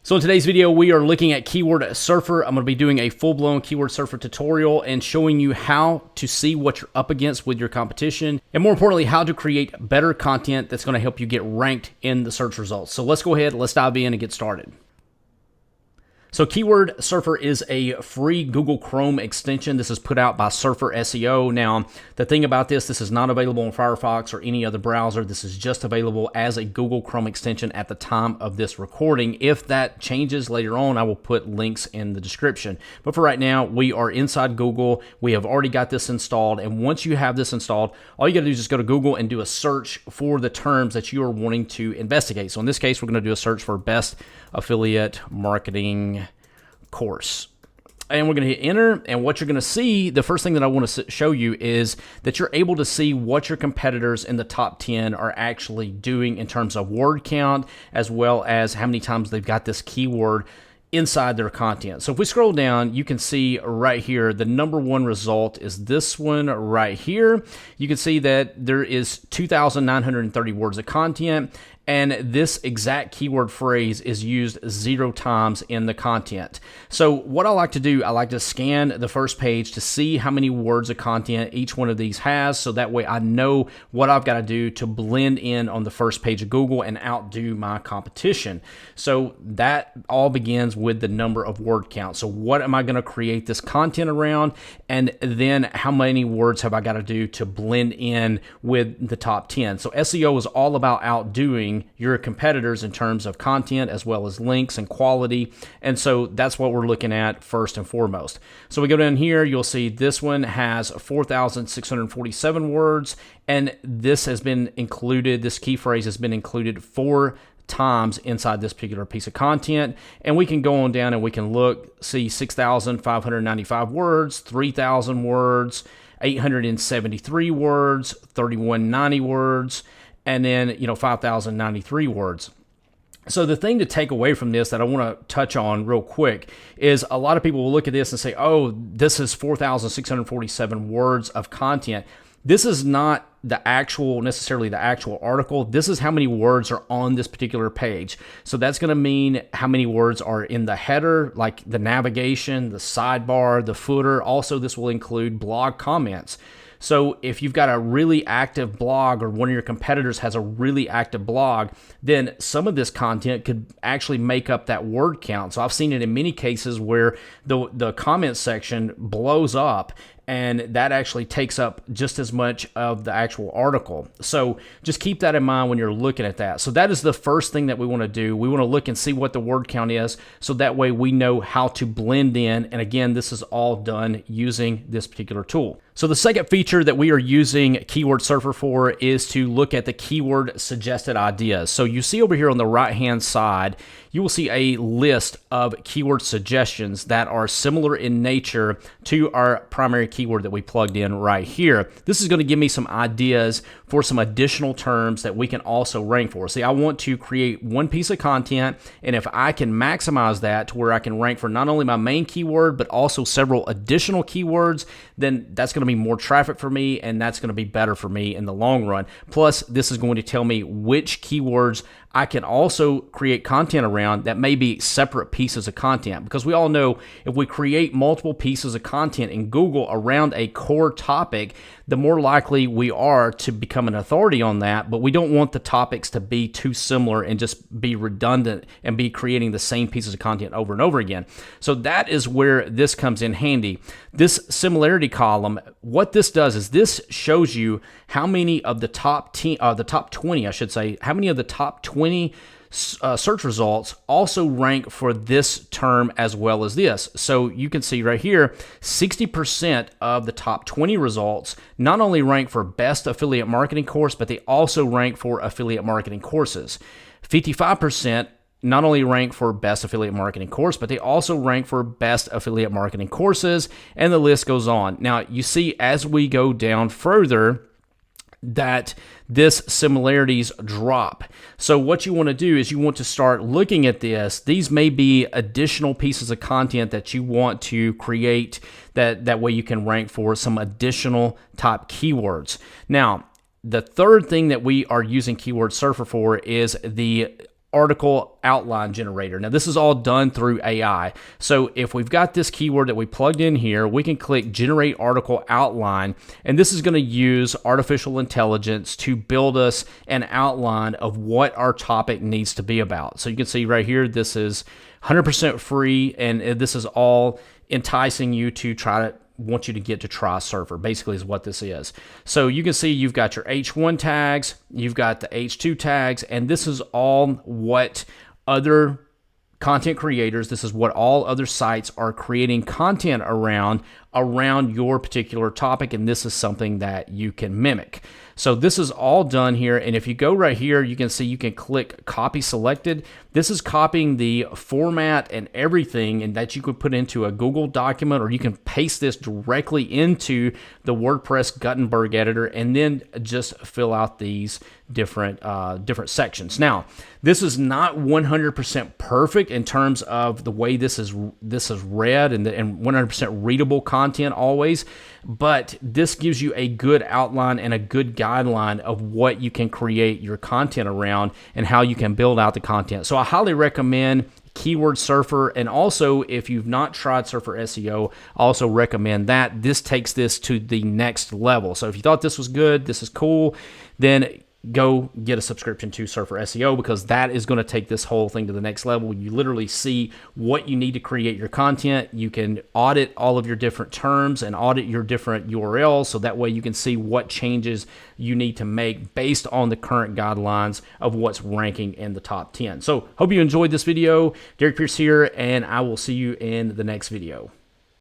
So in today's video, we are looking at Keyword Surfer. I'm going to be doing a full-blown Keyword Surfer tutorial and showing you how to see what you're up against with your competition, and more importantly, how to create better content that's going to help you get ranked in the search results. So let's go ahead, let's dive in and get started. So Keyword Surfer is a free Google Chrome extension. This is put out by Surfer SEO. Now, the thing about this is not available in Firefox or any other browser. This is just available as a Google Chrome extension at the time of this recording. If that changes later on, I will put links in the description. But for right now, we are inside Google. We have already got this installed. And once you have this installed, all you got to do is just go to Google and do a search for the terms that you are wanting to investigate. So in this case, we're going to do a search for best affiliate marketing course. And we're going to hit enter, and what you're going to see, the first thing that I want to show you is that you're able to see what your competitors in the top 10 are actually doing in terms of word count, as well as how many times they've got this keyword inside their content. So if we scroll down, you can see right here, the number one result is this one right here. You can see that there is 2,930 words of content, and this exact keyword phrase is used 0 times in the content. So what I like to do, I like to scan the first page to see how many words of content each one of these has, so that way I know what I've got to do to blend in on the first page of Google and outdo my competition. So that all begins with the number of word count. So what am I going to create this content around, and then how many words have I got to do to blend in with the top 10. So SEO is all about outdoing your competitors in terms of content as well as links and quality, and so that's what we're looking at first and foremost. So we go down here, you'll see this one has 4,647 words, and this has been included, this key phrase has been included 4 times inside this particular piece of content. And we can go on down and we can look, see 6,595 words, 3,000 words, 873 words, 3,190 words, and then 5,093 words. So the thing to take away from this that I want to touch on real quick is a lot of people will look at this and say, oh, this is 4,647 words of content. This is not necessarily the actual article. This is how many words are on this particular page. So that's going to mean how many words are in the header, like the navigation, the sidebar, the footer. Also, this will include blog comments. So if you've got a really active blog, or one of your competitors has a really active blog, then some of this content could actually make up that word count. So I've seen it in many cases where the comment section blows up, and that actually takes up just as much of the actual article. So just keep that in mind when you're looking at that. So that is the first thing that we want to do. We want to look and see what the word count is, so that way we know how to blend in. And again, this is all done using this particular tool. So the second feature that we are using Keyword Surfer for is to look at the keyword suggested ideas. So you see over here on the right-hand side, you will see a list of keyword suggestions that are similar in nature to our primary keyword that we plugged in right here. This is going to give me some ideas for some additional terms that we can also rank for. See, I want to create one piece of content, and if I can maximize that to where I can rank for not only my main keyword, but also several additional keywords, then that's going to be more traffic for me, and that's going to be better for me in the long run. Plus, this is going to tell me which keywords I can also create content around that may be separate pieces of content, because we all know if we create multiple pieces of content in Google around a core topic, the more likely we are to become an authority on that. But we don't want the topics to be too similar and just be redundant and be creating the same pieces of content over and over again. So that is where this comes in handy. This similarity column, what this does is this shows you how many of the top 20, I should say, how many of the top 20 search results also rank for this term as well as this. So you can see right here, 60% of the top 20 results not only rank for best affiliate marketing course, but they also rank for affiliate marketing courses. 55% not only rank for best affiliate marketing course, but they also rank for best affiliate marketing courses, and the list goes on. Now, you see as we go down further, that this similarities drop. So what you want to do is you want to start looking at this. These may be additional pieces of content that you want to create, that way you can rank for some additional top keywords. Now, the third thing that we are using Keyword Surfer for is the article outline generator. Now, this is all done through AI. So if we've got this keyword that we plugged in here, we can click generate article outline, and this is going to use artificial intelligence to build us an outline of what our topic needs to be about. So you can see right here, this is 100% free, and this is all enticing you to want you to get to try Surfer, basically is what this is. So you can see you've got your H1 tags, you've got the H2 tags, and this is all what other content creators, this is what all other sites are creating content around your particular topic, and this is something that you can mimic. So this is all done here, and if you go right here, you can see you can click copy selected. This is copying the format and everything, and that you could put into a Google document, or you can paste this directly into the WordPress Gutenberg editor, and then just fill out these different sections. Now, this is not 100% perfect in terms of the way this is read and 100% readable content always, but this gives you a good outline and a good guideline of what you can create your content around and how you can build out the content. So I highly recommend Keyword Surfer, and also if you've not tried Surfer SEO, I also recommend that. This takes this to the next level. So if you thought this was good, this is cool, then go get a subscription to Surfer SEO, because that is going to take this whole thing to the next level. You literally see what you need to create your content. You can audit all of your different terms and audit your different URLs, so that way you can see what changes you need to make based on the current guidelines of what's ranking in the top 10. So hope you enjoyed this video. Derek Pierce here, and I will see you in the next video.